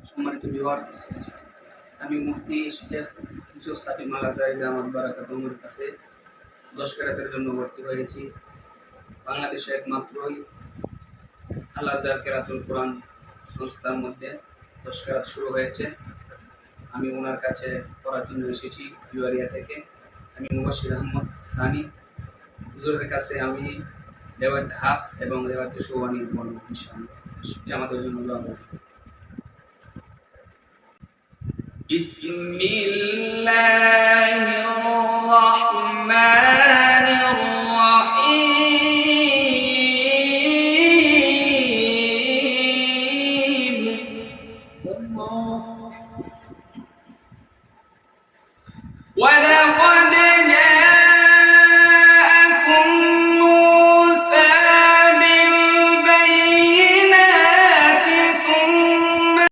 সম্মানিত ভিউয়ার্স, আমি মুফতি শেখ ইউসুফ সাফি মালাজারি দামাত বারাকাতুহুর কাছে 10 কেরাতের জন্য ভর্তি হয়েছি। বাংলাদেশে একমাত্রই আল আজহার কেরাতুল কোরআন সংস্থার মধ্যে 10 কেরাত শুরু হয়েছে। আমি ওনার কাছে পড়ার জন্য এসেছি বিবারিয়া থেকে। আমি মুবাশির আহমদ সানি হুজুরের কাছে আমি রেওয়ায়েত হাফস এবং রেওয়ায়েত শুবানি পড়ব ইনশাআল্লাহ। আমাদের জন্য দোয়া করবেন। بسم الله الرحمن الرحيم ولقد